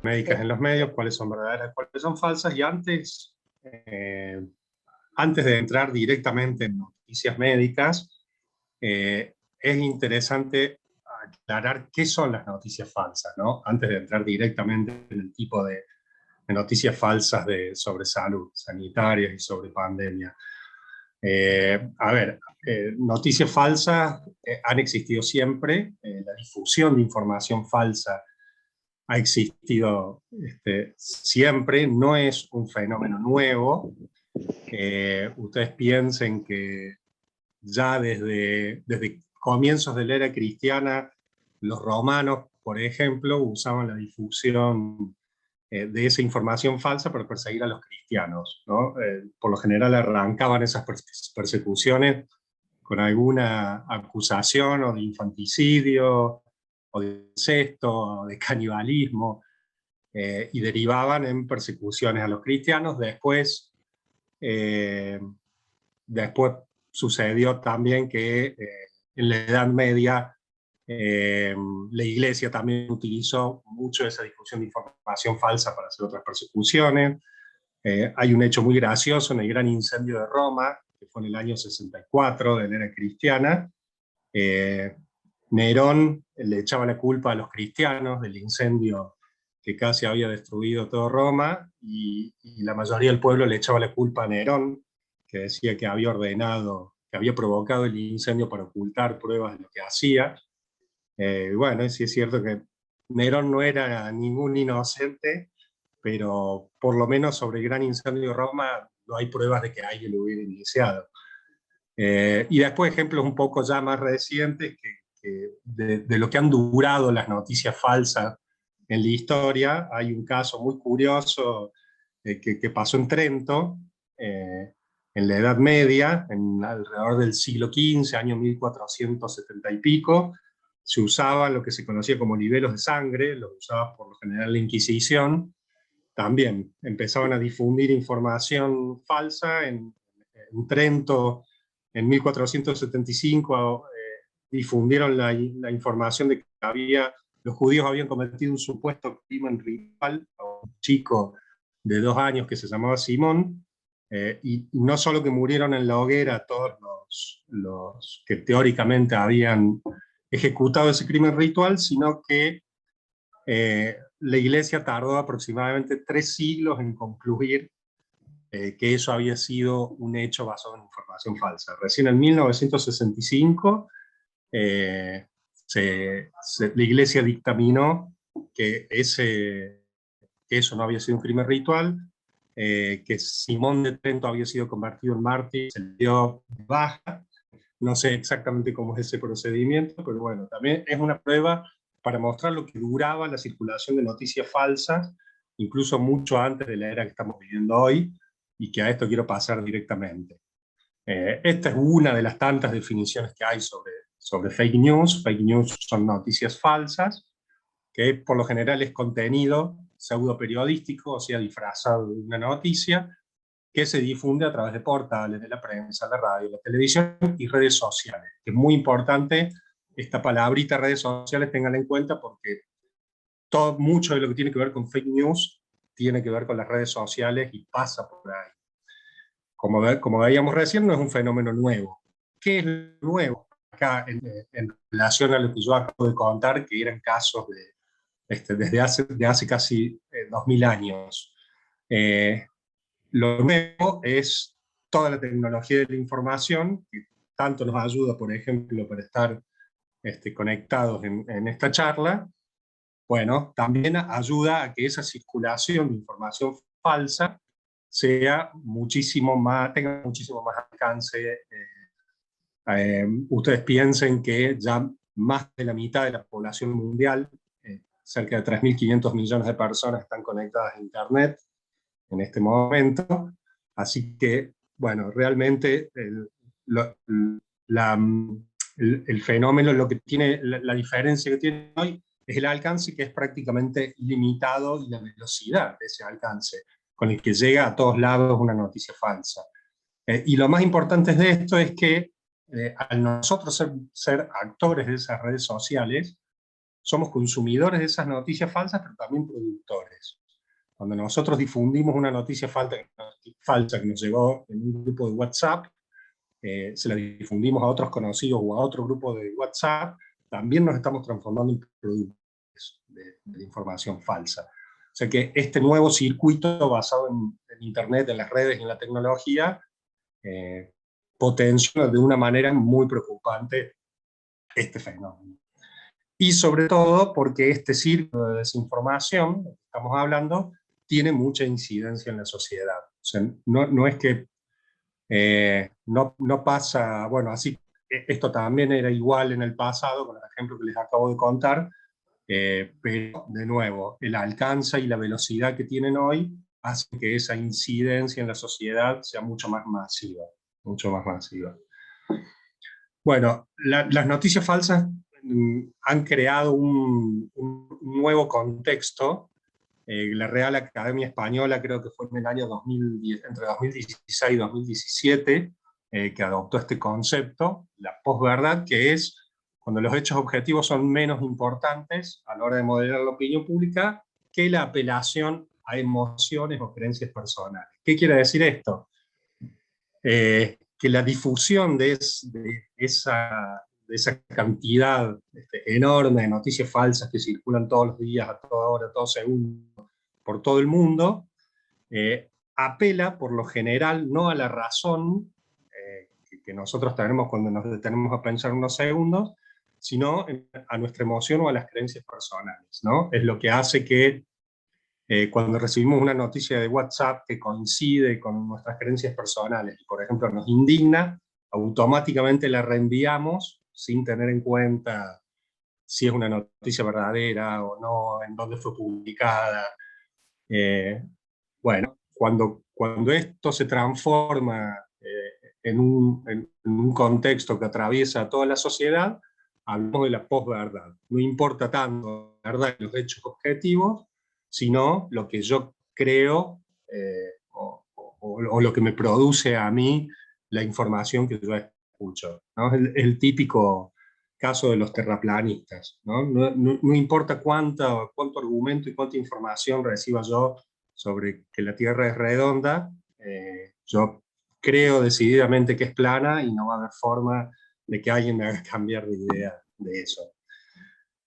médicas en los medios, cuáles son verdaderas, cuáles son falsas, y antes de entrar directamente en noticias médicas, es interesante aclarar qué son las noticias falsas, ¿no? Antes de entrar directamente en el tipo de noticias falsas sobre salud sanitaria y sobre pandemia. Noticias falsas han existido siempre, la difusión de información falsa ha existido siempre, no es un fenómeno nuevo. Ustedes piensen que ya desde comienzos de la era cristiana, los romanos, por ejemplo, usaban la difusión de esa información falsa para perseguir a los cristianos, ¿no? Por lo general arrancaban esas persecuciones con alguna acusación o de infanticidio, o de incesto, o de canibalismo, y derivaban en persecuciones a los cristianos. Después sucedió también que en la Edad Media la Iglesia también utilizó mucho esa difusión de información falsa para hacer otras persecuciones. Hay un hecho muy gracioso en el gran incendio de Roma, que fue en el año 64 de la era cristiana. Nerón le echaba la culpa a los cristianos del incendio que casi había destruido todo Roma, y la mayoría del pueblo le echaba la culpa a Nerón, que decía que había ordenado, que había provocado el incendio para ocultar pruebas de lo que hacía. Bueno, sí es cierto que Nerón no era ningún inocente, pero por lo menos sobre el gran incendio de Roma no hay pruebas de que alguien lo hubiera iniciado. Y después ejemplos un poco ya más recientes de lo que han durado las noticias falsas en la historia. Hay un caso muy curioso que pasó en Trento, en la Edad Media, alrededor del siglo XV, año 1470 y pico. Se usaba lo que se conocía como libelos de sangre, los usaba por lo general la Inquisición. También empezaban a difundir información falsa en Trento. En 1475 difundieron la información de que los judíos habían cometido un supuesto crimen ritual a un chico de 2 años que se llamaba Simón, y no solo que murieron en la hoguera todos los que teóricamente habían ejecutado ese crimen ritual, sino que la Iglesia tardó aproximadamente 3 siglos en concluir que eso había sido un hecho basado en información falsa. Recién en 1965 la Iglesia dictaminó que eso no había sido un crimen ritual, que Simón de Trento había sido convertido en mártir, se le dio baja. No sé exactamente cómo es ese procedimiento, pero bueno, también es una prueba para mostrar lo que duraba la circulación de noticias falsas, incluso mucho antes de la era que estamos viviendo hoy, y que a esto quiero pasar directamente. Esta es una de las tantas definiciones que hay sobre fake news. Fake news son noticias falsas, que por lo general es contenido pseudo periodístico, o sea, disfrazado de una noticia, que se difunde a través de portales, de la prensa, la radio, la televisión y redes sociales. Es muy importante esta palabrita redes sociales, tenganla en cuenta, porque mucho de lo que tiene que ver con fake news tiene que ver con las redes sociales y pasa por ahí. Como veíamos recién, no es un fenómeno nuevo. ¿Qué es nuevo acá en relación a lo que yo acabo de contar, que eran casos desde hace casi 2000 años? Lo nuevo es toda la tecnología de la información, que tanto nos ayuda, por ejemplo, para estar conectados en esta charla. Bueno, también ayuda a que esa circulación de información falsa tenga muchísimo más alcance. Ustedes piensen que ya más de la mitad de la población mundial, cerca de 3.500 millones de personas, están conectadas a Internet en este momento. Así que, bueno, realmente el fenómeno, lo que tiene, la diferencia que tiene hoy es el alcance, que es prácticamente ilimitado, y la velocidad de ese alcance con el que llega a todos lados una noticia falsa. Y lo más importante de esto es que al nosotros ser actores de esas redes sociales, somos consumidores de esas noticias falsas, pero también productores. Cuando nosotros difundimos una noticia falsa que nos llegó en un grupo de WhatsApp, se la difundimos a otros conocidos o a otro grupo de WhatsApp, también nos estamos transformando en productores de información falsa. O sea que este nuevo circuito basado en Internet, en las redes y en la tecnología, potencia de una manera muy preocupante este fenómeno. Y sobre todo porque este círculo de desinformación, que estamos hablando, tiene mucha incidencia en la sociedad. O sea, no es que no pasa, bueno, así, esto también era igual en el pasado, con el ejemplo que les acabo de contar, pero de nuevo, el alcance y la velocidad que tienen hoy hace que esa incidencia en la sociedad sea mucho más masiva, mucho más masiva. Bueno, las noticias falsas han creado un nuevo contexto. La Real Academia Española, creo que fue en el año 2010, entre 2016 y 2017, que adoptó este concepto, la posverdad, que es cuando los hechos objetivos son menos importantes a la hora de modelar la opinión pública que la apelación a emociones o creencias personales. ¿Qué quiere decir esto? Que la difusión de esa cantidad enorme de noticias falsas que circulan todos los días, a toda hora, a todo segundo, por todo el mundo, apela por lo general no a la razón que nosotros tenemos cuando nos detenemos a pensar unos segundos, sino a nuestra emoción o a las creencias personales, ¿no? Es lo que hace que cuando recibimos una noticia de WhatsApp que coincide con nuestras creencias personales y, por ejemplo, nos indigna, automáticamente la reenviamos sin tener en cuenta si es una noticia verdadera o no, en dónde fue publicada. Bueno, cuando esto se transforma en un contexto que atraviesa toda la sociedad, hablamos de la posverdad. No importa tanto la verdad de los hechos objetivos, sino lo que yo creo o lo que me produce a mí la información que yo escucho, ¿no? Es el típico caso de los terraplanistas, ¿no? No importa cuánto argumento y cuánta información reciba yo sobre que la Tierra es redonda, yo creo decididamente que es plana y no va a haber forma de que alguien me haga cambiar de idea de eso.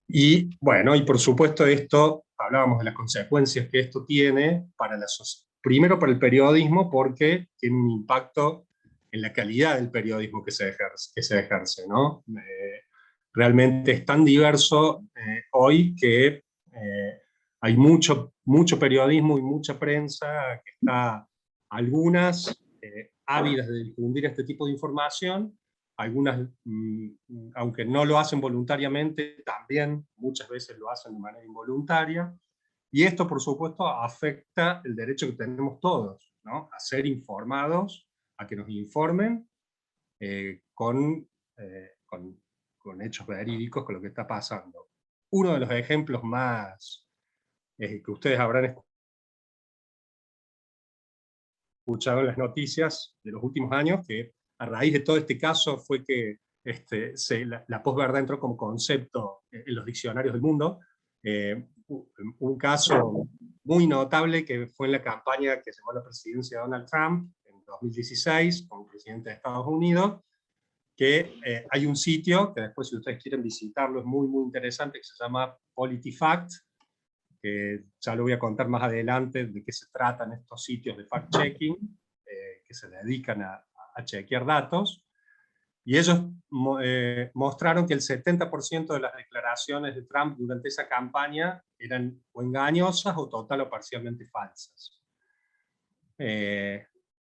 Y bueno, y por supuesto esto, hablábamos de las consecuencias que esto tiene para la sociedad. Primero para el periodismo, porque tiene un impacto en la calidad del periodismo que se ejerce, ¿no? Realmente es tan diverso hoy que hay mucho periodismo y mucha prensa que está, algunas ávidas de difundir este tipo de información, algunas, aunque no lo hacen voluntariamente, también muchas veces lo hacen de manera involuntaria, y esto por supuesto afecta el derecho que tenemos todos, ¿no? A ser informados, a que nos informen con hechos verídicos, con lo que está pasando. Uno de los ejemplos más que ustedes habrán escuchado en las noticias de los últimos años, que a raíz de todo este caso fue que la posverdad entró como concepto en los diccionarios del mundo. Un caso muy notable que fue en la campaña que se llamó la presidencia de Donald Trump en 2016, como presidente de Estados Unidos, que hay un sitio, que después si ustedes quieren visitarlo es muy, muy interesante, que se llama PolitiFact, que ya lo voy a contar más adelante de qué se tratan estos sitios de fact-checking, que se dedican a chequear datos, y ellos mostraron que el 70% de las declaraciones de Trump durante esa campaña eran o engañosas o total o parcialmente falsas.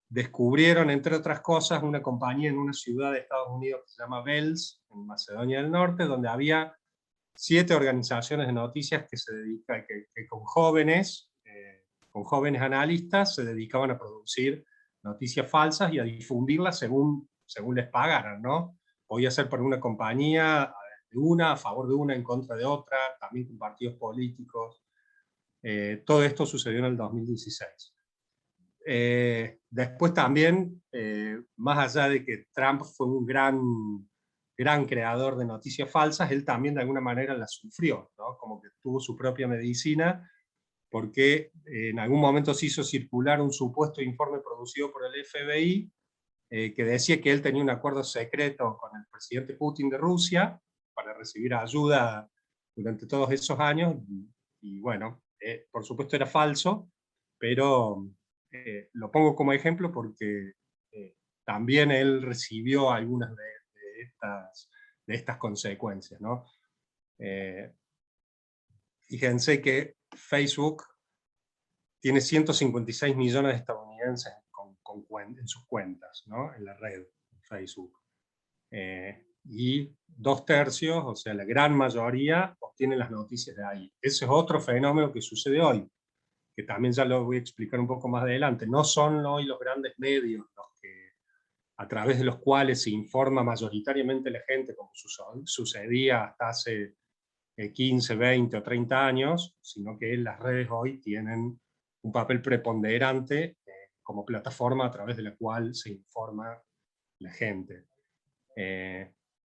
Descubrieron, entre otras cosas, una compañía en una ciudad de Estados Unidos que se llama Bells, en Macedonia del Norte, donde había 7 organizaciones de noticias que se dedican, que con jóvenes analistas se dedicaban a producir noticias falsas y a difundirlas según les pagaran, ¿no? Podía ser por una compañía de una, a favor de una, en contra de otra, también con partidos políticos. Todo esto sucedió en el 2016. Después también, más allá de que Trump fue un gran gran creador de noticias falsas, él también de alguna manera las sufrió, ¿no? Como que tuvo su propia medicina, porque en algún momento se hizo circular un supuesto informe producido por el FBI, que decía que él tenía un acuerdo secreto con el presidente Putin de Rusia para recibir ayuda durante todos esos años, y bueno, por supuesto era falso, pero lo pongo como ejemplo porque también él recibió algunas de estas consecuencias, ¿no? Fíjense que Facebook tiene 156 millones de estadounidenses en sus cuentas, ¿no? En la red Facebook. Y 2/3, o sea, la gran mayoría, obtienen las noticias de ahí. Ese es otro fenómeno que sucede hoy, que también ya lo voy a explicar un poco más adelante. No son hoy los grandes medios los que, a través de los cuales se informa mayoritariamente la gente, como sucedía hasta hace 15, 20 o 30 años, sino que las redes hoy tienen un papel preponderante como plataforma a través de la cual se informa la gente.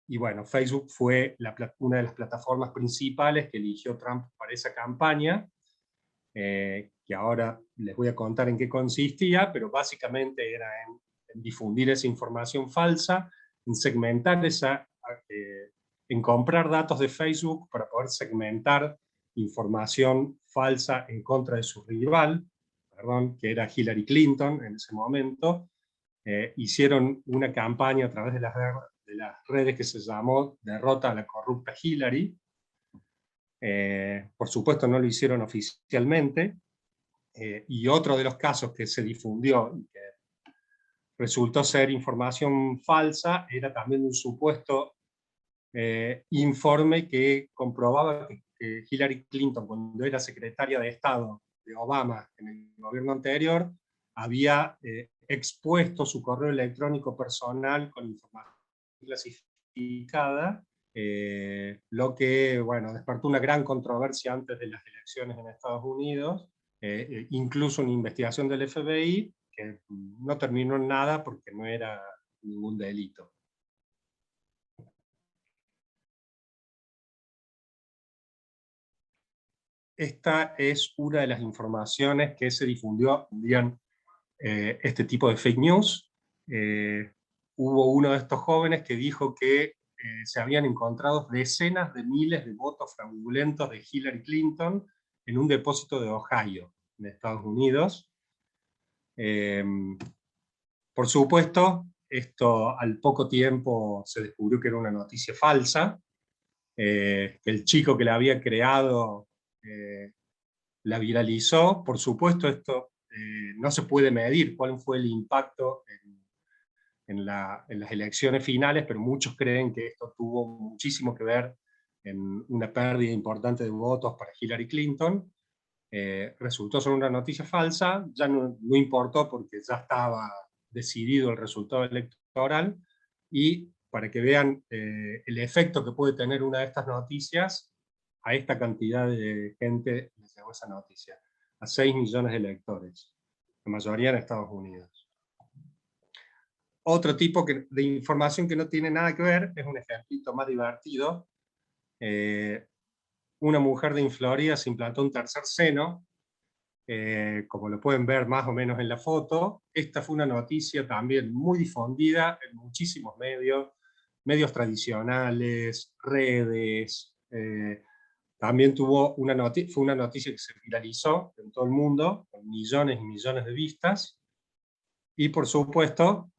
Y bueno, Facebook fue una de las plataformas principales que eligió Trump para esa campaña, que ahora les voy a contar en qué consistía, pero básicamente era en difundir esa información falsa, en segmentar en comprar datos de Facebook para poder segmentar información falsa en contra de su rival, que era Hillary Clinton en ese momento. Hicieron una campaña a través de las redes que se llamó Derrota a la corrupta Hillary. Por supuesto no lo hicieron oficialmente, y otro de los casos que se difundió y que resultó ser información falsa era también un supuesto informe que comprobaba que Hillary Clinton, cuando era secretaria de Estado de Obama en el gobierno anterior, había expuesto su correo electrónico personal con información clasificada, lo que, bueno, despertó una gran controversia antes de las elecciones en Estados Unidos, incluso una investigación del FBI, que no terminó en nada porque no era ningún delito. Esta es una de las informaciones que se difundió en este tipo de fake news. Hubo uno de estos jóvenes que dijo que se habían encontrado decenas de miles de votos fraudulentos de Hillary Clinton en un depósito de Ohio, en Estados Unidos. Por supuesto, esto al poco tiempo se descubrió que era una noticia falsa, que el chico que la había creado la viralizó. Por supuesto, esto no se puede medir cuál fue el impacto en las elecciones finales, pero muchos creen que esto tuvo muchísimo que ver en una pérdida importante de votos para Hillary Clinton. Resultó ser una noticia falsa, ya no importó porque ya estaba decidido el resultado electoral, y para que vean el efecto que puede tener una de estas noticias, a esta cantidad de gente le llegó esa noticia, a 6 millones de electores, la mayoría en Estados Unidos. Otro tipo de información que no tiene nada que ver, es un ejemplito más divertido. Una mujer de Florida se implantó un tercer seno, como lo pueden ver más o menos en la foto. Esta fue una noticia también muy difundida en muchísimos medios tradicionales, redes. También fue una noticia que se viralizó en todo el mundo, con millones y millones de vistas, y por supuesto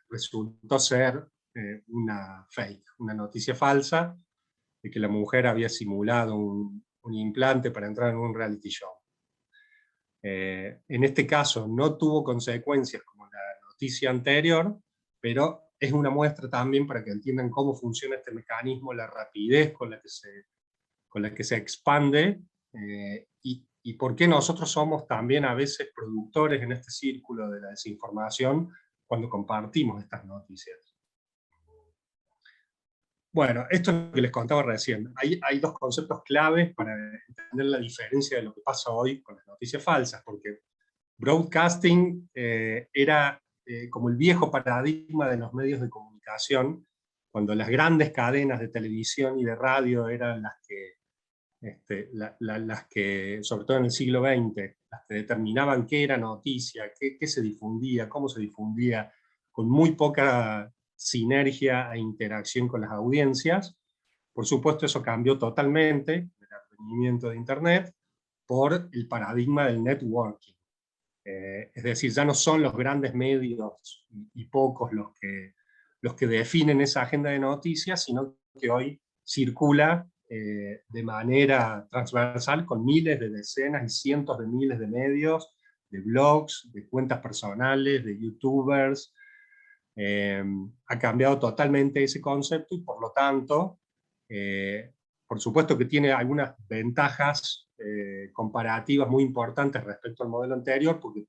resultó ser una fake, una noticia falsa, de que la mujer había simulado un implante para entrar en un reality show. En este caso no tuvo consecuencias como la noticia anterior, pero es una muestra también para que entiendan cómo funciona este mecanismo, la rapidez con la que se expande, y por qué nosotros somos también a veces productores en este círculo de la desinformación cuando compartimos estas noticias. Bueno, esto es lo que les contaba recién. Hay dos conceptos claves para entender la diferencia de lo que pasa hoy con las noticias falsas, porque broadcasting era como el viejo paradigma de los medios de comunicación, cuando las grandes cadenas de televisión y de radio eran las que, las que, sobre todo en el siglo XX, las que determinaban qué era noticia, qué se difundía, cómo se difundía, con muy poca sinergia e interacción con las audiencias. Por supuesto, eso cambió totalmente, el advenimiento de Internet, por el paradigma del networking. Es decir, ya no son los grandes medios y pocos los que definen esa agenda de noticias, sino que hoy circula de manera transversal con miles de decenas y cientos de miles de medios, de blogs, de cuentas personales, de youtubers. Ha cambiado totalmente ese concepto y por lo tanto, por supuesto que tiene algunas ventajas comparativas muy importantes respecto al modelo anterior, porque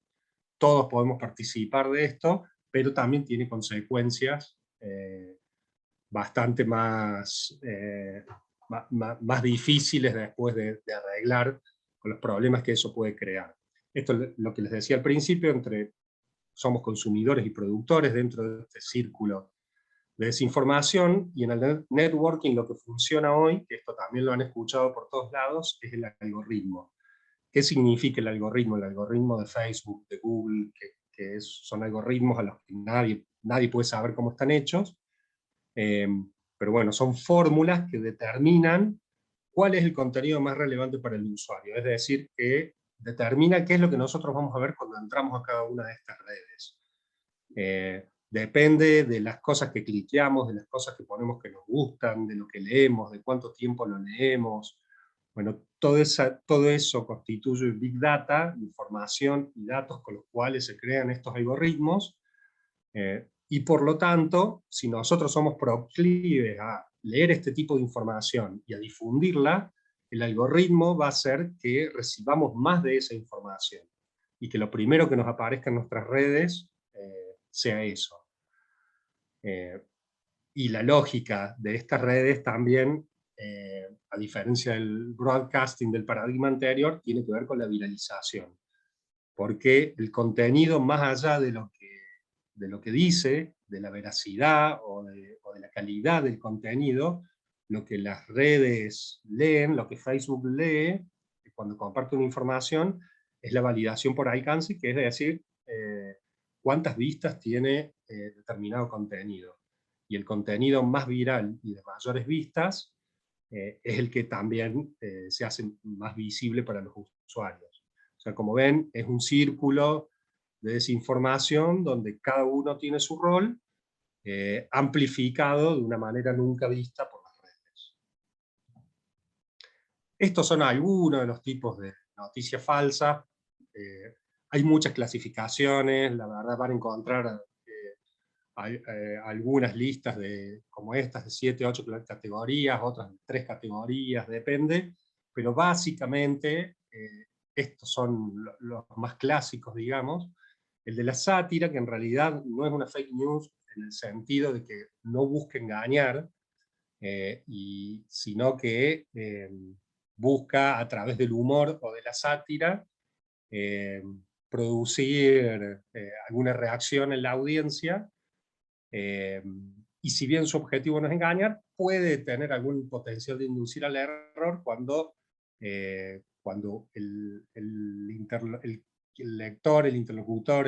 todos podemos participar de esto, pero también tiene consecuencias bastante más difíciles después de arreglar con los problemas que eso puede crear. Esto es lo que les decía al principio, somos consumidores y productores dentro de este círculo de desinformación, y en el networking lo que funciona hoy, que esto también lo han escuchado por todos lados, es el algoritmo. ¿Qué significa el algoritmo? El algoritmo de Facebook, de Google, son algoritmos a los que nadie puede saber cómo están hechos, pero bueno, son fórmulas que determinan cuál es el contenido más relevante para el usuario, es decir, que determina qué es lo que nosotros vamos a ver cuando entramos a cada una de estas redes. Depende de las cosas que cliqueamos, de las cosas que ponemos que nos gustan, de lo que leemos, de cuánto tiempo lo leemos. Bueno, todo eso constituye Big Data, información y datos con los cuales se crean estos algoritmos, y por lo tanto, si nosotros somos proclives a leer este tipo de información y a difundirla, el algoritmo va a hacer que recibamos más de esa información, y que lo primero que nos aparezca en nuestras redes sea eso. Y la lógica de estas redes también, a diferencia del broadcasting del paradigma anterior, tiene que ver con la viralización. Porque el contenido, más allá de lo que dice, de la veracidad o de la calidad del contenido, lo que las redes leen, lo que Facebook lee, cuando comparte una información, es la validación por alcance, que es decir, cuántas vistas tiene determinado contenido. Y el contenido más viral y de mayores vistas es el que también se hace más visible para los usuarios. O sea, como ven, es un círculo de desinformación donde cada uno tiene su rol, amplificado de una manera nunca vista por las redes. Estos son algunos de los tipos de noticias falsas. Hay muchas clasificaciones, la verdad van a encontrar algunas listas como estas de 7, 8 categorías, otras de 3 categorías, depende, pero básicamente estos son los más clásicos, digamos. El de la sátira, que en realidad no es una fake news en el sentido de que no busca engañar, sino que busca a través del humor o de la sátira producir alguna reacción en la audiencia, y si bien su objetivo no es engañar, puede tener algún potencial de inducir al error cuando el lector, el interlocutor,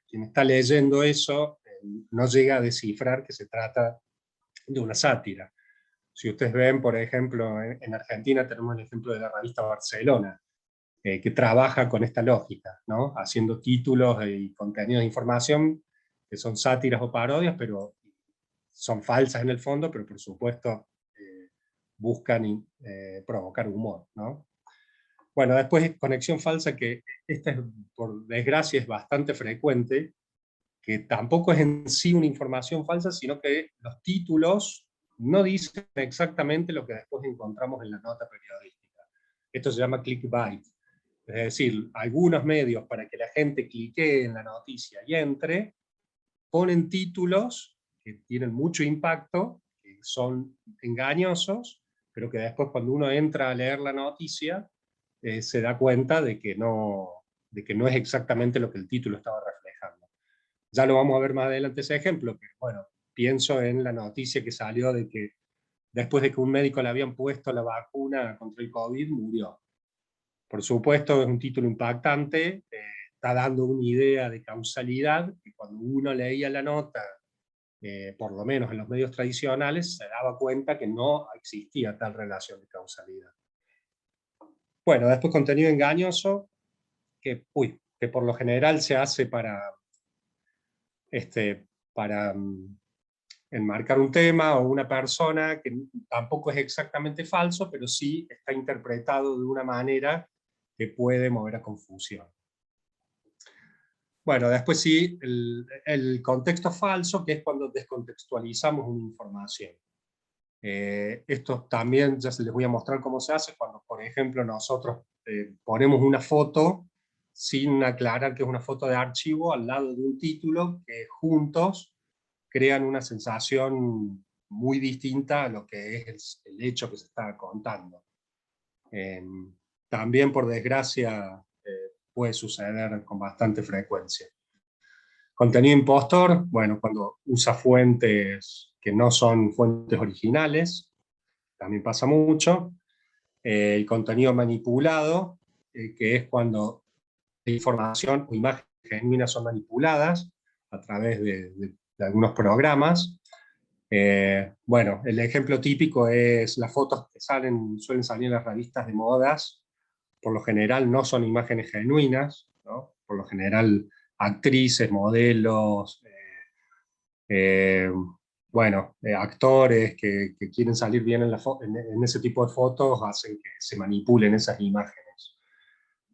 quien está leyendo eso, no llega a descifrar que se trata de una sátira. Si ustedes ven, por ejemplo, en Argentina tenemos el ejemplo de la revista Barcelona, que trabaja con esta lógica, ¿no? Haciendo títulos y contenidos de información que son sátiras o parodias, pero son falsas en el fondo, pero por supuesto buscan provocar humor, ¿no? Bueno, después conexión falsa, que esta por desgracia es bastante frecuente, que tampoco es en sí una información falsa, sino que los títulos no dicen exactamente lo que después encontramos en la nota periodística. Esto se llama clickbait. Es decir, algunos medios, para que la gente clique en la noticia y entre, ponen títulos que tienen mucho impacto, que son engañosos, pero que después cuando uno entra a leer la noticia, se da cuenta de que no es exactamente lo que el título estaba reflejando. Ya lo vamos a ver más adelante ese ejemplo, que bueno, pienso en la noticia que salió de que después de que un médico le habían puesto la vacuna contra el COVID, murió. Por supuesto, es un título impactante, está dando una idea de causalidad, que cuando uno leía la nota, por lo menos en los medios tradicionales, se daba cuenta que no existía tal relación de causalidad. Bueno, después contenido engañoso, que por lo general se hace para enmarcar un tema o una persona, que tampoco es exactamente falso, pero sí está interpretado de una manera que puede mover a confusión. Bueno, después sí, el contexto falso, que es cuando descontextualizamos una información. Esto también ya se les voy a mostrar cómo se hace cuando, por ejemplo, nosotros ponemos una foto sin aclarar que es una foto de archivo al lado de un título que juntos crean una sensación muy distinta a lo que es el hecho que se está contando. También, por desgracia, puede suceder con bastante frecuencia. Contenido impostor, bueno, cuando usa fuentes que no son fuentes originales, también pasa mucho. El contenido manipulado, que es cuando la información o imágenes genuinas son manipuladas a través de algunos programas. Bueno, el ejemplo típico es las fotos que suelen salir en las revistas de modas, por lo general no son imágenes genuinas, ¿no? Por lo general actrices, modelos, actores que quieren salir bien en ese tipo de fotos, hacen que se manipulen esas imágenes.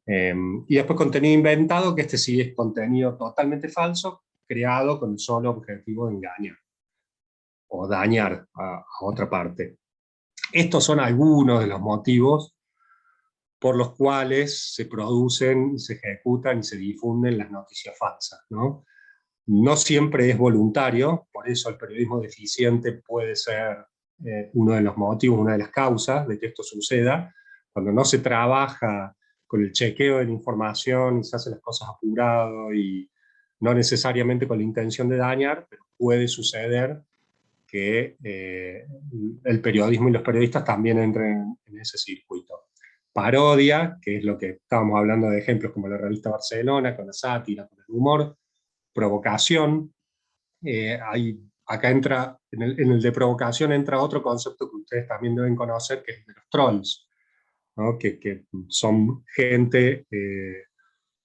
Y después contenido inventado, que este sí es contenido totalmente falso, creado con el solo objetivo de engañar o dañar a otra parte. Estos son algunos de los motivos por los cuales se producen, se ejecutan y se difunden las noticias falsas, ¿no? No siempre es voluntario, por eso el periodismo deficiente puede ser uno de los motivos, una de las causas de que esto suceda. Cuando no se trabaja con el chequeo de la información y se hacen las cosas apurado y no necesariamente con la intención de dañar, pero puede suceder que el periodismo y los periodistas también entren en ese circuito. Parodia, que es lo que estábamos hablando de ejemplos como la revista Barcelona, con la sátira, con el humor. Provocación, acá entra, en el de provocación entra otro concepto que ustedes también deben conocer, que es de los trolls, ¿no? que son gente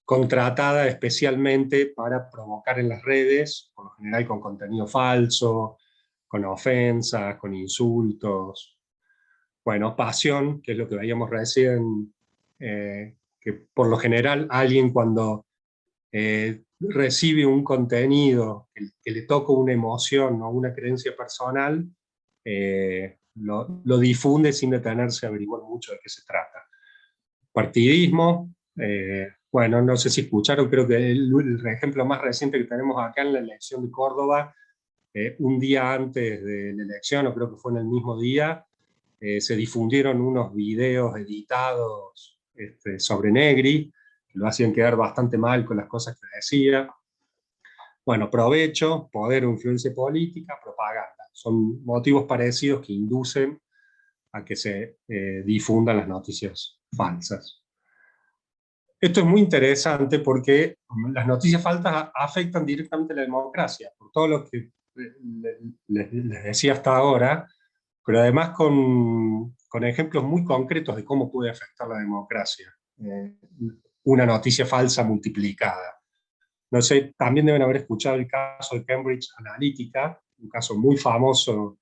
contratada especialmente para provocar en las redes, por lo general con contenido falso, con ofensas, con insultos. Bueno, pasión, que es lo que veíamos recién, que por lo general alguien cuando recibe un contenido que le toca una emoción o una creencia personal, lo difunde sin detenerse a averiguar mucho de qué se trata. Partidismo, bueno, no sé si escucharon, creo que el ejemplo más reciente que tenemos acá en la elección de Córdoba, un día antes de la elección, o creo que fue en el mismo día, se difundieron unos videos editados sobre Negri, que lo hacían quedar bastante mal con las cosas que decía. Bueno, provecho, poder o influencia política, propaganda. Son motivos parecidos que inducen a que se difundan las noticias falsas. Esto es muy interesante porque las noticias falsas afectan directamente a la democracia, por todo lo que les decía hasta ahora, pero además con ejemplos muy concretos de cómo puede afectar la democracia. Una noticia falsa multiplicada. No sé, también deben haber escuchado el caso de Cambridge Analytica, un caso muy famoso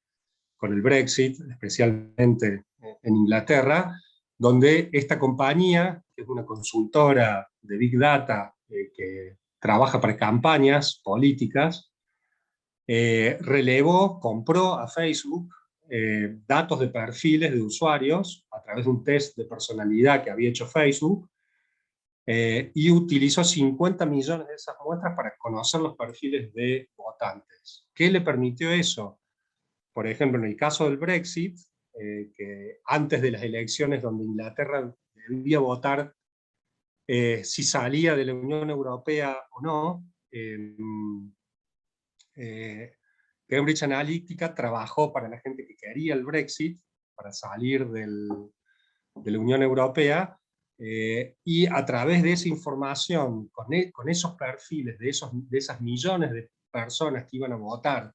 con el Brexit, especialmente en Inglaterra, donde esta compañía, que es una consultora de Big Data que trabaja para campañas políticas, compró a Facebook datos de perfiles de usuarios a través de un test de personalidad que había hecho Facebook, y utilizó 50 millones de esas muestras para conocer los perfiles de votantes. ¿Qué le permitió eso? Por ejemplo, en el caso del Brexit, que antes de las elecciones donde Inglaterra debía votar si salía de la Unión Europea o no, Cambridge Analytica trabajó para la gente que quería el Brexit, para salir de la Unión Europea, y a través de esa información, con esos perfiles de esas millones de personas que iban a votar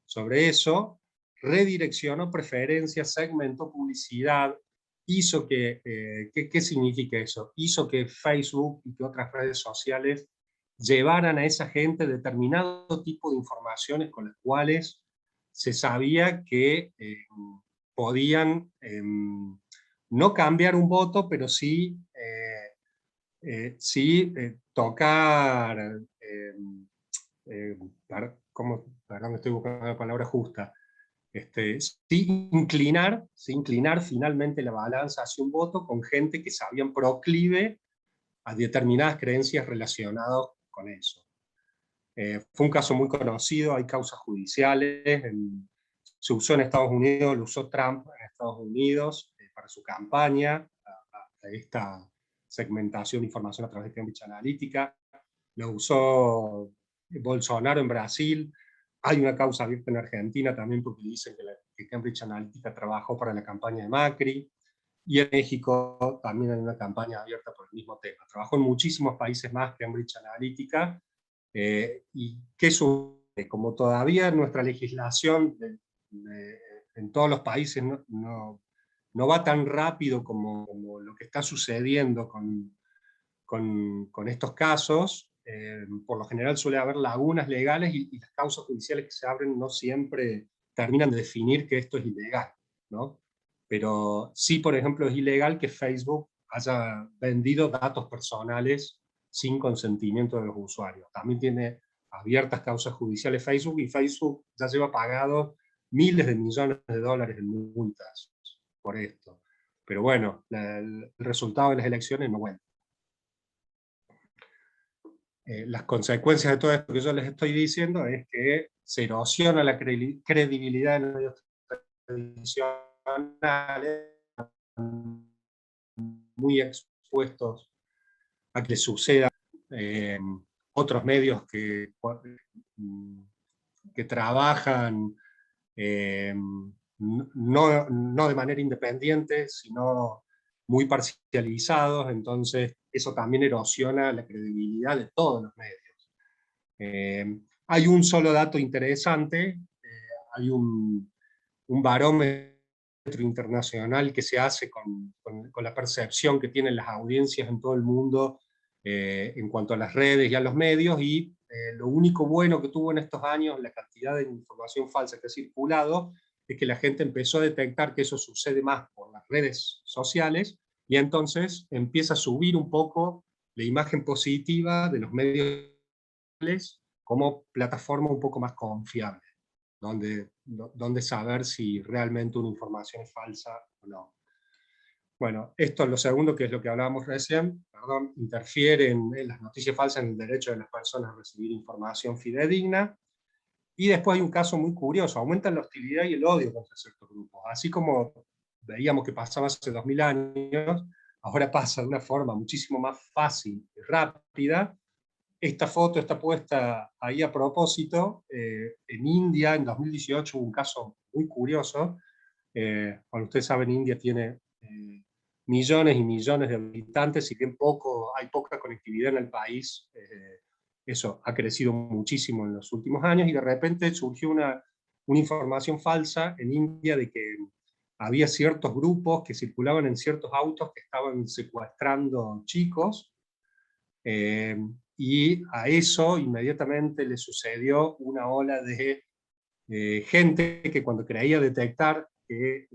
sobre eso, redireccionó preferencias, segmentó publicidad, hizo que, ¿qué significa eso? Hizo que Facebook y que otras redes sociales llevaran a esa gente determinado tipo de informaciones con las cuales se sabía que podían no cambiar un voto, pero sí, tocar, eh, perdón, estoy buscando la palabra justa, sí inclinar finalmente la balanza hacia un voto con gente que sabían proclive a determinadas creencias relacionadas con eso. Fue un caso muy conocido, hay causas judiciales, se usó en Estados Unidos, lo usó Trump en Estados Unidos para su campaña, a esta segmentación de información a través de Cambridge Analytica, lo usó Bolsonaro en Brasil, hay una causa abierta en Argentina también porque dicen que Cambridge Analytica trabajó para la campaña de Macri, y en México también hay una campaña abierta por el mismo tema. Trabajó en muchísimos países más Cambridge Analytica, y que como todavía nuestra legislación en todos los países no va tan rápido como lo que está sucediendo con estos casos, por lo general suele haber lagunas legales y las causas judiciales que se abren no siempre terminan de definir que esto es ilegal, ¿no? Pero sí, por ejemplo, es ilegal que Facebook haya vendido datos personales sin consentimiento de los usuarios. También tiene abiertas causas judiciales Facebook, y Facebook ya lleva pagado miles de millones de dólares en multas por esto. Pero bueno, el resultado de las elecciones no cuenta. Las consecuencias de todo esto que yo les estoy diciendo es que se erosiona la credibilidad de los medios tradicionales, muy expuestos a que suceda otros medios que trabajan no de manera independiente, sino muy parcializados, entonces eso también erosiona la credibilidad de todos los medios. Hay un solo dato interesante, hay un barómetro internacional que se hace con la percepción que tienen las audiencias en todo el mundo en cuanto a las redes y a los medios, y lo único bueno que tuvo en estos años la cantidad de información falsa que ha circulado es que la gente empezó a detectar que eso sucede más por las redes sociales, y entonces empieza a subir un poco la imagen positiva de los medios como plataforma un poco más confiable, donde saber si realmente una información es falsa o no. Bueno, esto es lo segundo, que es lo que hablábamos recién, interfiere en las noticias falsas, en el derecho de las personas a recibir información fidedigna. Y después hay un caso muy curioso, aumentan la hostilidad y el odio contra ciertos grupos. Así como veíamos que pasaba hace 2000 años, ahora pasa de una forma muchísimo más fácil y rápida. Esta foto está puesta ahí a propósito. En India, en 2018, hubo un caso muy curioso. Como ustedes saben, India tiene millones y millones de habitantes, y bien hay poca conectividad en el país. Eso ha crecido muchísimo en los últimos años, y de repente surgió una información falsa en India de que había ciertos grupos que circulaban en ciertos autos que estaban secuestrando chicos, y a eso inmediatamente le sucedió una ola de gente que, cuando creía detectar que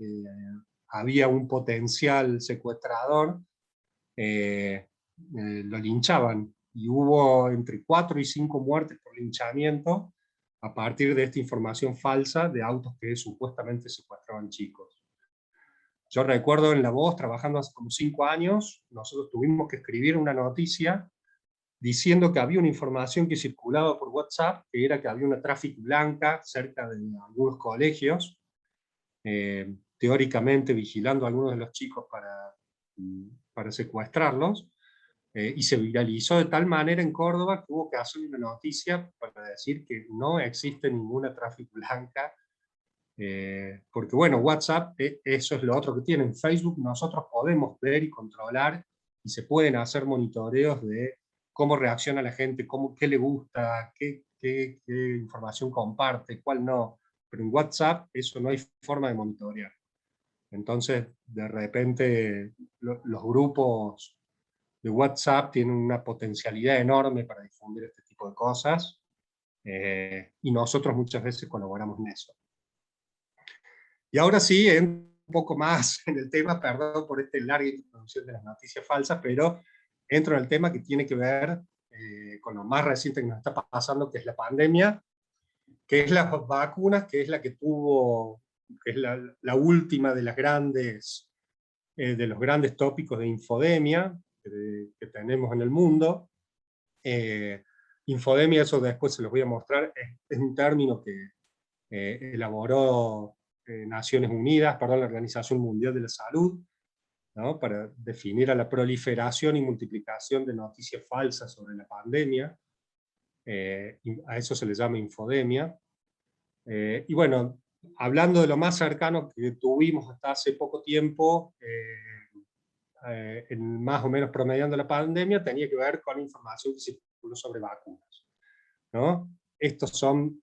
había un potencial secuestrador, lo linchaban, y hubo entre 4 y 5 muertes por linchamiento a partir de esta información falsa de autos que supuestamente secuestraban chicos. Yo recuerdo en La Voz, trabajando hace como 5 años, nosotros tuvimos que escribir una noticia diciendo que había una información que circulaba por WhatsApp, que era que había una traffic blanca cerca de algunos colegios, teóricamente vigilando a algunos de los chicos para secuestrarlos. y se viralizó de tal manera en Córdoba que hubo que hacer una noticia para decir que no existe ninguna tráfico blanca, porque bueno, WhatsApp, eso es lo otro que tiene. En Facebook nosotros podemos ver y controlar, y se pueden hacer monitoreos de cómo reacciona la gente, qué le gusta, qué información comparte, cuál no. Pero en WhatsApp eso no hay forma de monitorear. Entonces, de repente, los grupos de WhatsApp tienen una potencialidad enorme para difundir este tipo de cosas, y nosotros muchas veces colaboramos en eso. Y ahora sí, entro un poco más en el tema, perdón por esta larga introducción de las noticias falsas, pero entro en el tema que tiene que ver con lo más reciente que nos está pasando, que es la pandemia, que es las vacunas, que es la que tuvo, que es la última de las grandes, de los grandes tópicos de infodemia que tenemos en el mundo. Infodemia, eso después se los voy a mostrar, es un término que elaboró Naciones Unidas, perdón, la Organización Mundial de la Salud, ¿no? Para definir a la proliferación y multiplicación de noticias falsas sobre la pandemia. A eso se le llama infodemia. Y bueno, hablando de lo más cercano que tuvimos hasta hace poco tiempo, más o menos promediando la pandemia, tenía que ver con información que circuló sobre vacunas, ¿no? Estos son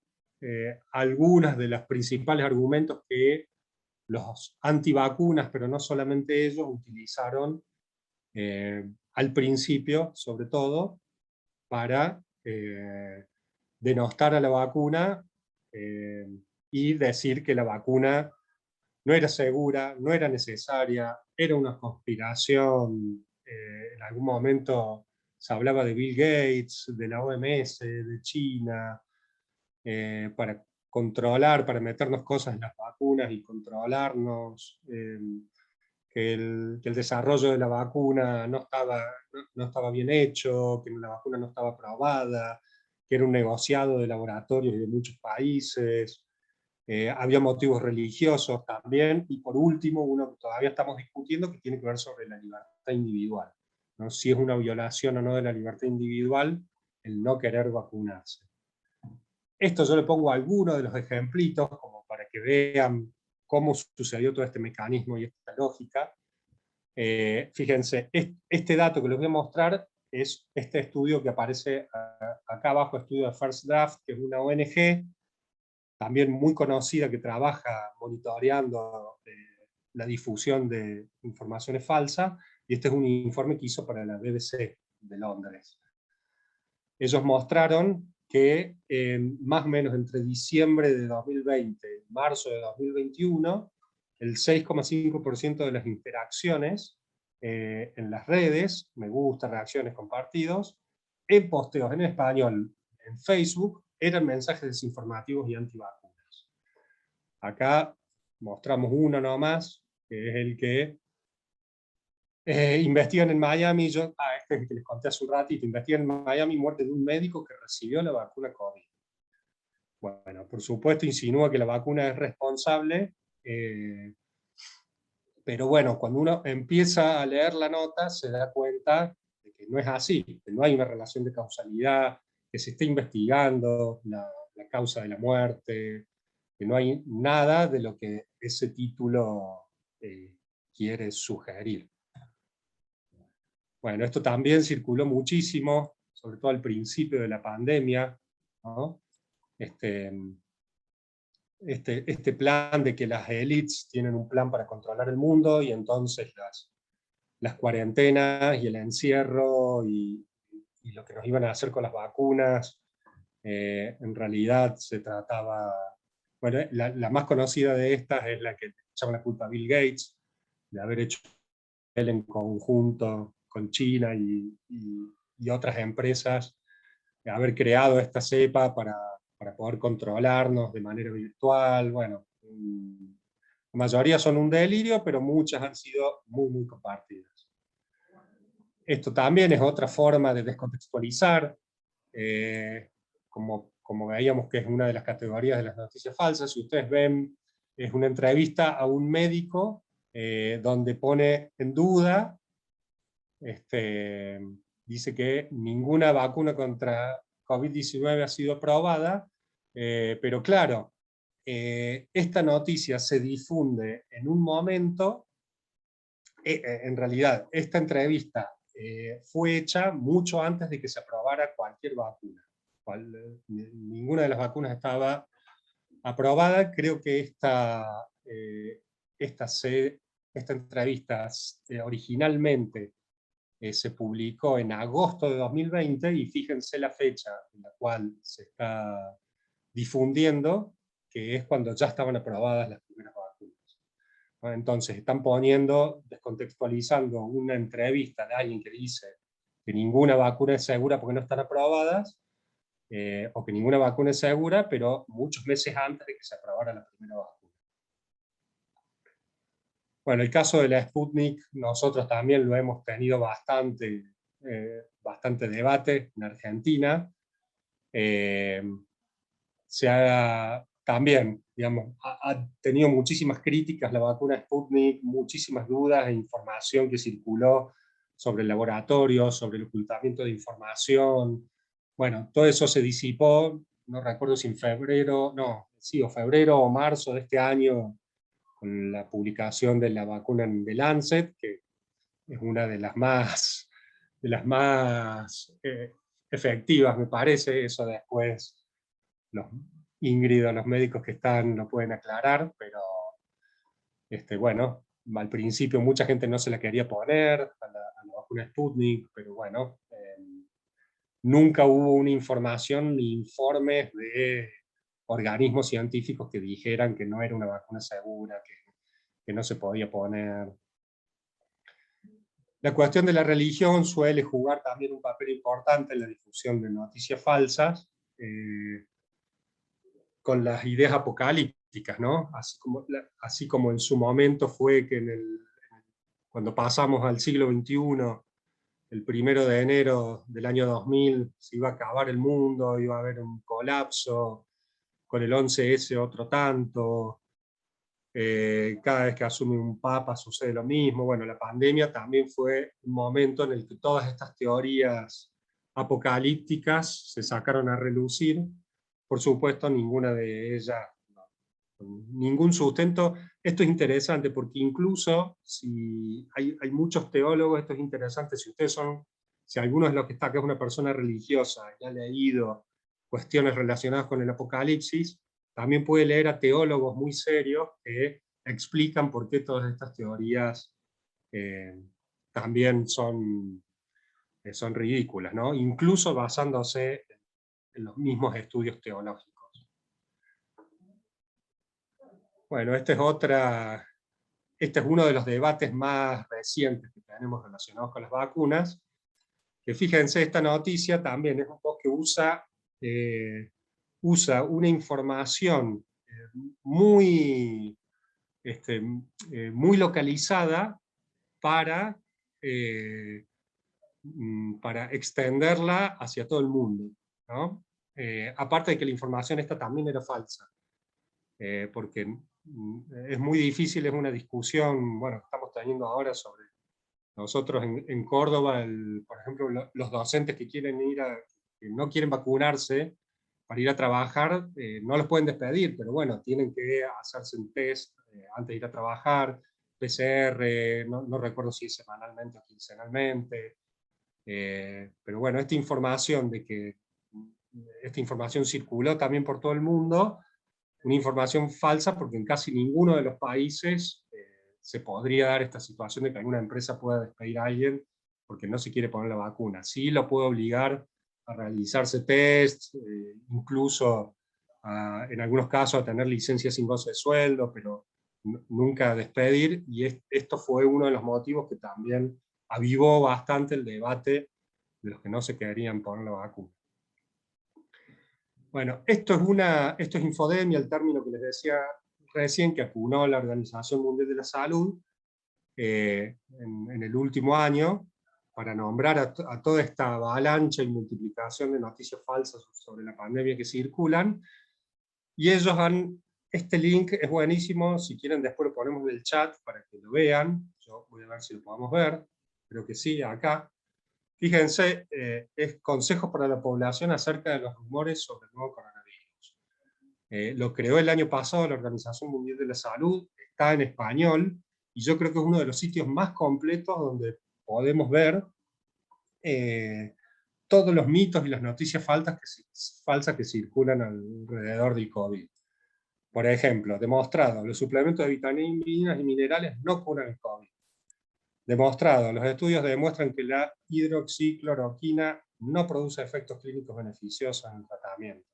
algunos de los principales argumentos que los antivacunas, pero no solamente ellos, utilizaron al principio, sobre todo, para denostar a la vacuna eh, y decir que la vacuna no era segura, no era necesaria, era una conspiración. En algún momento se hablaba de Bill Gates, de la OMS, de China, para controlar, para meternos cosas en las vacunas y controlarnos, que el desarrollo de la vacuna no estaba bien hecho, que la vacuna no estaba aprobada, que era un negociado de laboratorios y de muchos países. Había motivos religiosos también, y por último, uno que todavía estamos discutiendo, que tiene que ver sobre la libertad individual, ¿no? Si es una violación o no de la libertad individual el no querer vacunarse. Esto yo le pongo algunos de los ejemplitos como para que vean cómo sucedió todo este mecanismo y esta lógica. Fíjense, este dato que les voy a mostrar es este estudio que aparece acá abajo, estudio de First Draft, que es una ONG también muy conocida que trabaja monitoreando la difusión de informaciones falsas, y este es un informe que hizo para la BBC de Londres. Ellos mostraron que más o menos entre diciembre de 2020 y marzo de 2021, el 6,5% de las interacciones en las redes, me gusta, reacciones, compartidos, en posteos en español en Facebook, eran mensajes desinformativos y antivacunas. Acá mostramos uno nomás, que es el que investigan en Miami, este es el que les conté hace un ratito, investigan en Miami muerte de un médico que recibió la vacuna COVID. Bueno, por supuesto insinúa que la vacuna es responsable, pero bueno, cuando uno empieza a leer la nota se da cuenta de que no es así, que no hay una relación de causalidad, que se está investigando la causa de la muerte, que no hay nada de lo que ese título quiere sugerir. Bueno, esto también circuló muchísimo, sobre todo al principio de la pandemia, ¿no? Este plan de que las élites tienen un plan para controlar el mundo, y entonces las cuarentenas y el encierro y lo que nos iban a hacer con las vacunas, en realidad se trataba, bueno, la más conocida de estas es la que llama la culpa a Bill Gates, de haber hecho él en conjunto con China y otras empresas, de haber creado esta cepa para poder controlarnos de manera virtual. Bueno, la mayoría son un delirio, pero muchas han sido muy, muy compartidas. Esto también es otra forma de descontextualizar, como veíamos que es una de las categorías de las noticias falsas. Si ustedes ven, es una entrevista a un médico donde pone en duda dice que ninguna vacuna contra COVID-19 ha sido aprobada, pero claro, esta noticia se difunde en un momento, en realidad, esta entrevista fue hecha mucho antes de que se aprobara cualquier vacuna. Ninguna de las vacunas estaba aprobada. Creo que esta entrevista originalmente se publicó en agosto de 2020, y fíjense la fecha en la cual se está difundiendo, que es cuando ya estaban aprobadas las primeras vacunas. Entonces están descontextualizando una entrevista de alguien que dice que ninguna vacuna es segura porque no están aprobadas, o que ninguna vacuna es segura, pero muchos meses antes de que se aprobara la primera vacuna. Bueno, el caso de la Sputnik, nosotros también lo hemos tenido bastante debate en Argentina. También, digamos, ha tenido muchísimas críticas la vacuna Sputnik, muchísimas dudas e información que circuló sobre el laboratorio, sobre el ocultamiento de información. Bueno, todo eso se disipó, no recuerdo si en febrero o marzo de este año, con la publicación de la vacuna en The Lancet, que es una de las más efectivas, me parece. Eso después Ingrid o los médicos que están lo pueden aclarar, pero bueno, al principio mucha gente no se la quería poner a la vacuna Sputnik, pero bueno, nunca hubo una información ni informes de organismos científicos que dijeran que no era una vacuna segura, que no se podía poner. La cuestión de la religión suele jugar también un papel importante en la difusión de noticias falsas, con las ideas apocalípticas, ¿no? Así como en su momento fue que cuando pasamos al siglo XXI, el 1 de enero del año 2000, se iba a acabar el mundo, iba a haber un colapso, con el 11S otro tanto, cada vez que asume un papa sucede lo mismo. Bueno, la pandemia también fue un momento en el que todas estas teorías apocalípticas se sacaron a relucir. Por supuesto, ninguna de ellas, ningún sustento. Esto es interesante porque incluso si hay muchos teólogos, esto es interesante, si alguno de los que está acá es una persona religiosa y ha leído cuestiones relacionadas con el apocalipsis, también puede leer a teólogos muy serios que explican por qué todas estas teorías también son ridículas, ¿no? Incluso basándose en los mismos estudios teológicos. Bueno, este es uno de los debates más recientes que tenemos relacionados con las vacunas, que fíjense, esta noticia también es un poco que usa una información muy localizada para extenderla hacia todo el mundo, ¿no? Aparte de que la información esta también era falsa, porque es muy difícil, es una discusión, bueno, que estamos teniendo ahora sobre nosotros en Córdoba, por ejemplo, los docentes que no quieren vacunarse para ir a trabajar, no los pueden despedir, pero bueno, tienen que hacerse un test antes de ir a trabajar, PCR, no recuerdo si es semanalmente o quincenalmente, pero bueno, esta información circuló también por todo el mundo, una información falsa, porque en casi ninguno de los países se podría dar esta situación de que alguna empresa pueda despedir a alguien porque no se quiere poner la vacuna. Sí lo puede obligar a realizarse tests, incluso en algunos casos a tener licencias sin goce de sueldo, pero nunca a despedir, y esto fue uno de los motivos que también avivó bastante el debate de los que no se querían poner la vacuna. Bueno, esto es infodemia, el término que les decía recién, que acuñó la Organización Mundial de la Salud en el último año, para nombrar a toda esta avalancha y multiplicación de noticias falsas sobre la pandemia que circulan, y ellos este link es buenísimo, si quieren después lo ponemos en el chat para que lo vean, yo voy a ver si lo podemos ver, creo que sí, acá. Fíjense, es consejos para la población acerca de los rumores sobre el nuevo coronavirus. Lo creó el año pasado la Organización Mundial de la Salud, está en español, y yo creo que es uno de los sitios más completos donde podemos ver todos los mitos y las noticias falsas que circulan alrededor del COVID. Por ejemplo, demostrado, los suplementos de vitaminas y minerales no curan el COVID. Demostrado, los estudios demuestran que la hidroxicloroquina no produce efectos clínicos beneficiosos en el tratamiento.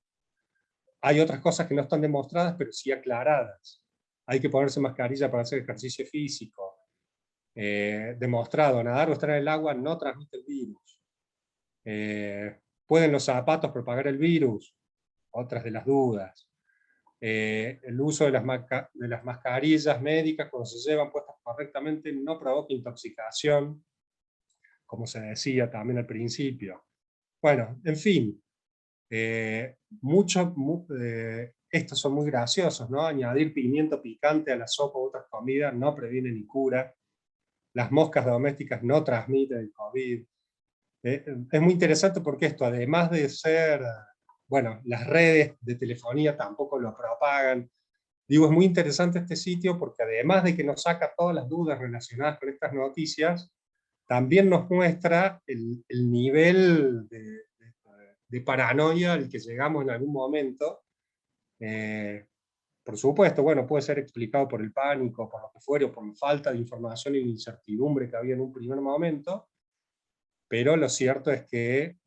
Hay otras cosas que no están demostradas, pero sí aclaradas. Hay que ponerse mascarilla para hacer ejercicio físico. Demostrado, nadar o estar en el agua no transmite el virus. ¿Pueden los zapatos propagar el virus? Otras de las dudas. El uso de las mascarillas médicas cuando se llevan puestas correctamente no provoca intoxicación, como se decía también al principio. Bueno, en fin, estos son muy graciosos, ¿no? Añadir pimiento picante a la sopa u otras comidas no previene ni cura. Las moscas domésticas no transmiten el COVID. Es muy interesante porque esto, además de ser, bueno, las redes de telefonía tampoco lo propagan. Digo, es muy interesante este sitio porque además de que nos saca todas las dudas relacionadas con estas noticias, también nos muestra el nivel de paranoia al que llegamos en algún momento. Por supuesto, bueno, puede ser explicado por el pánico, por lo que fuera, o por la falta de información y incertidumbre que había en un primer momento, pero lo cierto es que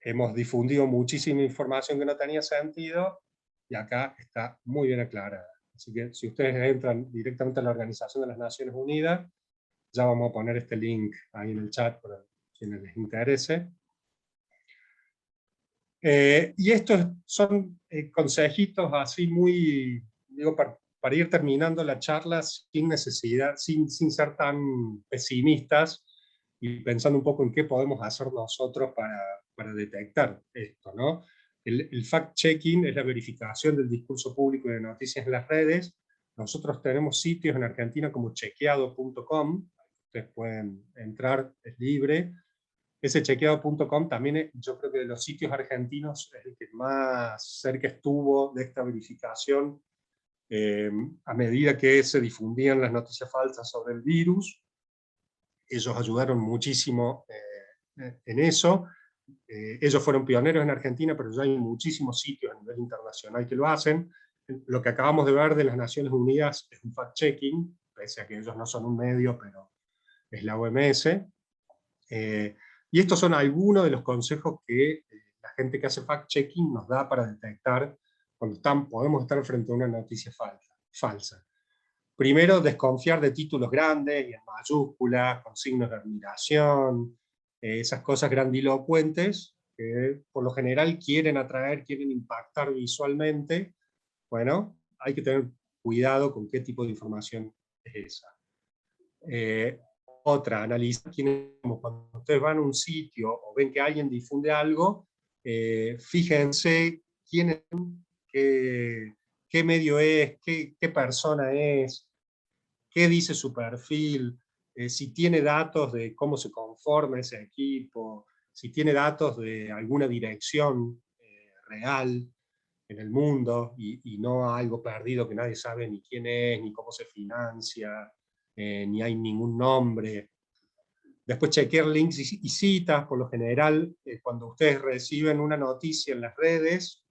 hemos difundido muchísima información que no tenía sentido, y acá está muy bien aclarada. Así que si ustedes entran directamente a la Organización de las Naciones Unidas, ya vamos a poner este link ahí en el chat para quienes les interese. Y estos son consejitos así muy, digo, para ir terminando la charla sin necesidad, sin ser tan pesimistas, y pensando un poco en qué podemos hacer nosotros para detectar esto, ¿no? El fact-checking es la verificación del discurso público y de noticias en las redes. Nosotros tenemos sitios en Argentina como chequeado.com, ustedes pueden entrar, es libre. Ese chequeado.com también yo creo que de los sitios argentinos es el que más cerca estuvo de esta verificación a medida que se difundían las noticias falsas sobre el virus. Ellos ayudaron muchísimo en eso. Ellos fueron pioneros en Argentina, pero ya hay muchísimos sitios a nivel internacional que lo hacen. Lo que acabamos de ver de las Naciones Unidas es un fact-checking, pese a que ellos no son un medio, pero es la OMS. Y estos son algunos de los consejos que la gente que hace fact-checking nos da para detectar cuando podemos estar frente a una noticia falsa. Primero, desconfiar de títulos grandes y en mayúsculas, con signos de admiración, esas cosas grandilocuentes que por lo general quieren atraer, quieren impactar visualmente. Bueno, hay que tener cuidado con qué tipo de información es esa. Otra, analizar cuando ustedes van a un sitio o ven que alguien difunde algo, fíjense quién es, qué medio es, qué persona es, qué dice su perfil, si tiene datos de cómo se conforma ese equipo, si tiene datos de alguna dirección real en el mundo y no algo perdido que nadie sabe ni quién es, ni cómo se financia, ni hay ningún nombre. Después chequear links y citas, por lo general, cuando ustedes reciben una noticia en las redes,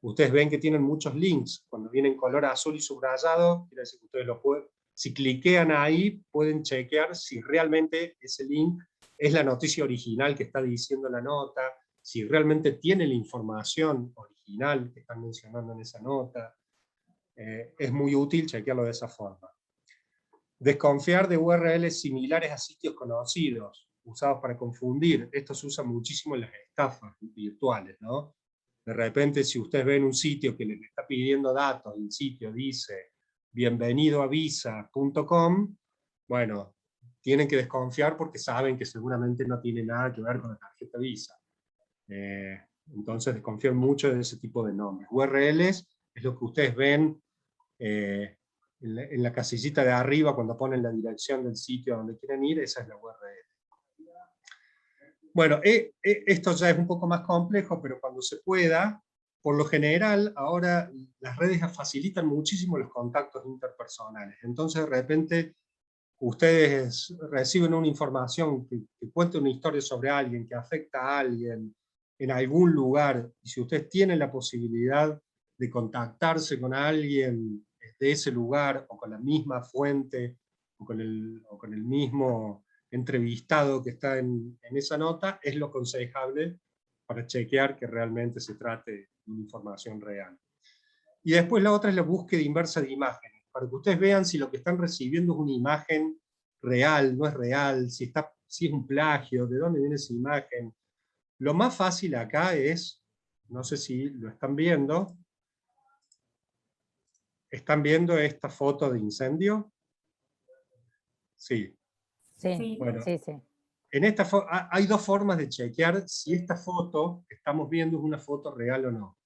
ustedes ven que tienen muchos links. Cuando viene en color azul y subrayado, quiere decir que ustedes lo pueden, si cliquean ahí, pueden chequear si realmente ese link es la noticia original que está diciendo la nota, si realmente tiene la información original que están mencionando en esa nota. Es muy útil chequearlo de esa forma. Desconfiar de URLs similares a sitios conocidos, usados para confundir. Esto se usa muchísimo en las estafas virtuales, ¿no? De repente, si ustedes ven un sitio que les está pidiendo datos, y el sitio dice bienvenido a visa.com, bueno, tienen que desconfiar porque saben que seguramente no tiene nada que ver con la tarjeta Visa. Entonces desconfían mucho de ese tipo de nombres. URLs es lo que ustedes ven en la casillita de arriba, cuando ponen la dirección del sitio a donde quieren ir, esa es la URL. Bueno, esto ya es un poco más complejo, pero cuando se pueda, por lo general, ahora las redes facilitan muchísimo los contactos interpersonales. Entonces, de repente, ustedes reciben una información que cuenta una historia sobre alguien, que afecta a alguien en algún lugar, y si ustedes tienen la posibilidad de contactarse con alguien de ese lugar, o con la misma fuente, o con el mismo entrevistado que está en esa nota, es lo aconsejable para chequear que realmente se trate de una información real. Y después la otra es la búsqueda inversa de imágenes, para que ustedes vean si lo que están recibiendo es una imagen real, no es real, si es un plagio, de dónde viene esa imagen. Lo más fácil acá es, no sé si lo están viendo esta foto de incendio. Sí. Sí, Bueno, sí, sí. hay dos formas de chequear si esta foto que estamos viendo es una foto real o no.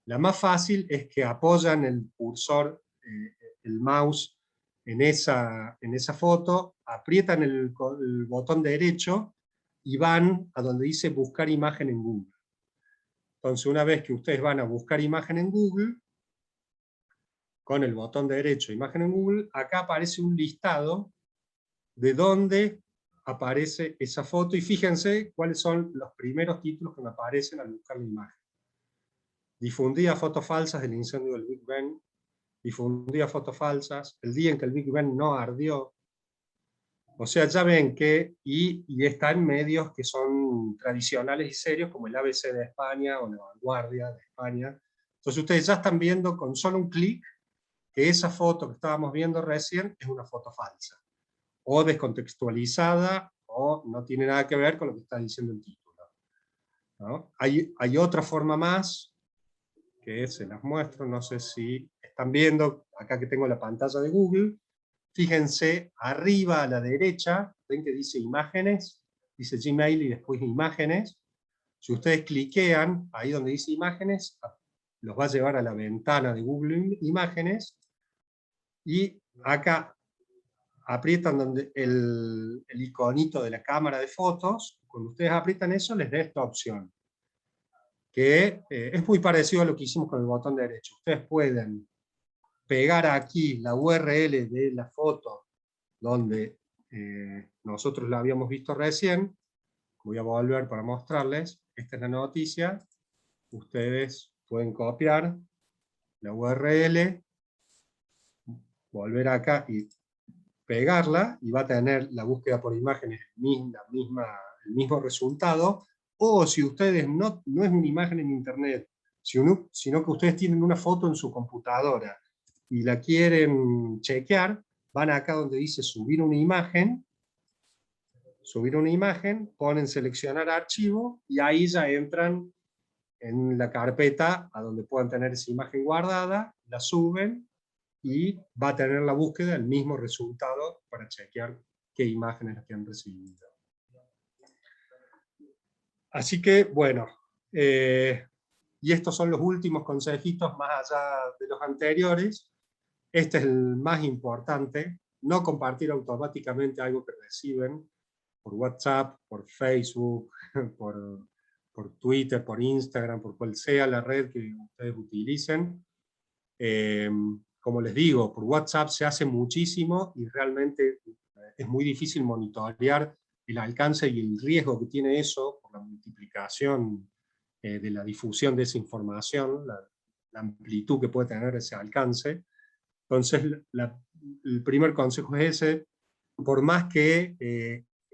La más fácil es que apoyan el cursor, el mouse, en esa foto, aprietan el botón derecho y van a donde dice buscar imagen en Google. Entonces, una vez que ustedes van a buscar imagen en Google, con el botón derecho imagen en Google, acá aparece un listado de dónde aparece esa foto, y fíjense cuáles son los primeros títulos que me aparecen al buscar la imagen. Difundía fotos falsas del incendio del Big Ben, difundía fotos falsas, el día en que el Big Ben no ardió. O sea, ya ven que, y está en medios que son tradicionales y serios, como el ABC de España o La Vanguardia de España. Entonces ustedes ya están viendo con solo un clic que esa foto que estábamos viendo recién es una foto falsa, o descontextualizada, o no tiene nada que ver con lo que está diciendo el título, ¿no? Hay otra forma más, que se las muestro, no sé si están viendo, acá que tengo la pantalla de Google, fíjense, arriba a la derecha, ven que dice imágenes, dice Gmail y después imágenes. Si ustedes cliquean ahí donde dice imágenes, los va a llevar a la ventana de Google Imágenes, y acá aprietan donde el iconito de la cámara de fotos. Cuando ustedes aprietan eso, les da esta opción, que es muy parecido a lo que hicimos con el botón derecho. Ustedes pueden pegar aquí la URL de la foto donde nosotros la habíamos visto recién. Voy a volver para mostrarles. Esta es la noticia. Ustedes pueden copiar la URL, volver acá y pegarla, y va a tener la búsqueda por imágenes el mismo resultado. O si ustedes no es una imagen en internet, sino que ustedes tienen una foto en su computadora y la quieren chequear, van acá donde dice subir una imagen, ponen seleccionar archivo, y ahí ya entran en la carpeta a donde puedan tener esa imagen guardada, la suben, y va a tener la búsqueda el mismo resultado para chequear qué imágenes que han recibido. Así que, bueno, y estos son los últimos consejitos más allá de los anteriores. Este es el más importante: no compartir automáticamente algo que reciben por WhatsApp, por Facebook, por Twitter, por Instagram, por cual sea la red que ustedes utilicen. Como les digo, por WhatsApp se hace muchísimo y realmente es muy difícil monitorear el alcance y el riesgo que tiene eso por la multiplicación de la difusión de esa información, la amplitud que puede tener ese alcance. Entonces, el primer consejo es ese: por más que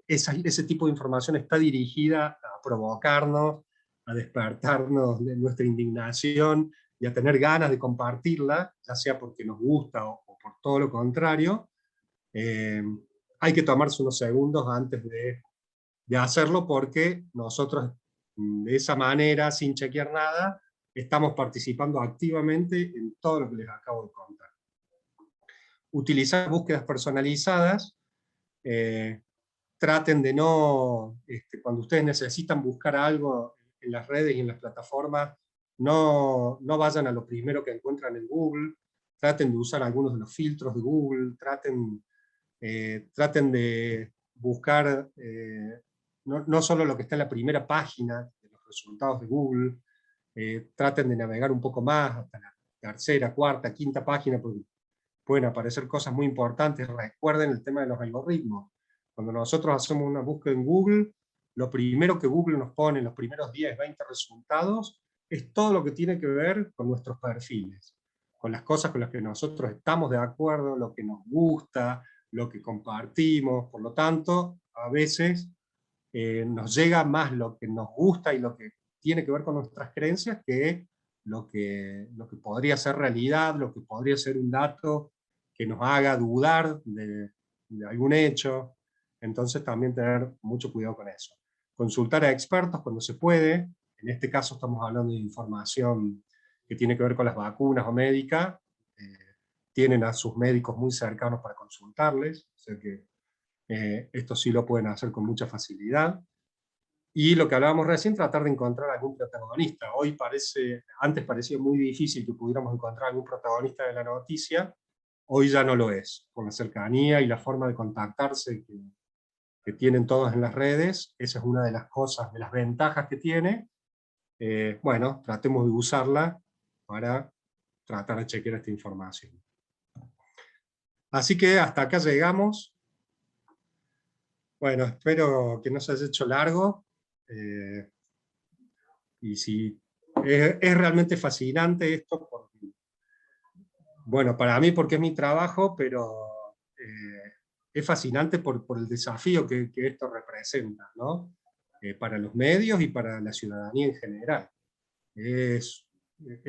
ese tipo de información está dirigida a provocarnos, a despertarnos de nuestra indignación y a tener ganas de compartirla, ya sea porque nos gusta o por todo lo contrario, hay que tomarse unos segundos antes de hacerlo, porque nosotros de esa manera, sin chequear nada, estamos participando activamente en todo lo que les acabo de contar. Utilizar búsquedas personalizadas. Traten de no, cuando ustedes necesitan buscar algo en las redes y en las plataformas, no vayan a lo primero que encuentran en Google, traten de usar algunos de los filtros de Google, traten de buscar no solo lo que está en la primera página de los resultados de Google, traten de navegar un poco más hasta la tercera, cuarta, quinta página, porque pueden aparecer cosas muy importantes. Recuerden el tema de los algoritmos. Cuando nosotros hacemos una búsqueda en Google, lo primero que Google nos pone en los primeros 10, 20 resultados es todo lo que tiene que ver con nuestros perfiles, con las cosas con las que nosotros estamos de acuerdo, lo que nos gusta, lo que compartimos. Por lo tanto, a veces nos llega más lo que nos gusta y lo que tiene que ver con nuestras creencias que lo que podría ser realidad, lo que podría ser un dato que nos haga dudar de algún hecho. Entonces también tener mucho cuidado con eso. Consultar a expertos cuando se puede. En este caso estamos hablando de información que tiene que ver con las vacunas o médica. Tienen a sus médicos muy cercanos para consultarles, o sea que esto sí lo pueden hacer con mucha facilidad. Y lo que hablábamos recién, tratar de encontrar algún protagonista. Antes parecía muy difícil que pudiéramos encontrar algún protagonista de la noticia, hoy ya no lo es, por la cercanía y la forma de contactarse que tienen todos en las redes. Esa es una de las cosas, de las ventajas que tiene. Bueno, tratemos de usarla para tratar de chequear esta información. Así que hasta acá llegamos. Bueno, espero que no se haya hecho largo. Y si es realmente fascinante esto, porque, bueno, para mí porque es mi trabajo, pero es fascinante por el desafío que esto representa, ¿no? Para los medios y para la ciudadanía en general. Es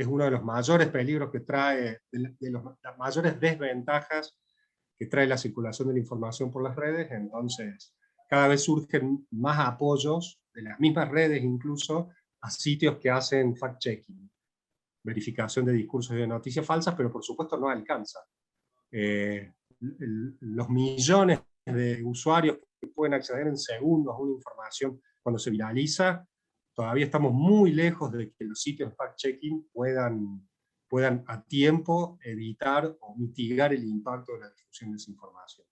uno de los mayores peligros que trae, las mayores desventajas que trae la circulación de la información por las redes. Entonces cada vez surgen más apoyos de las mismas redes incluso a sitios que hacen fact-checking, verificación de discursos y de noticias falsas, pero por supuesto no alcanza. Los millones de usuarios que pueden acceder en segundos a una información cuando se viraliza, todavía estamos muy lejos de que los sitios de fact-checking puedan a tiempo evitar o mitigar el impacto de la difusión de esa información.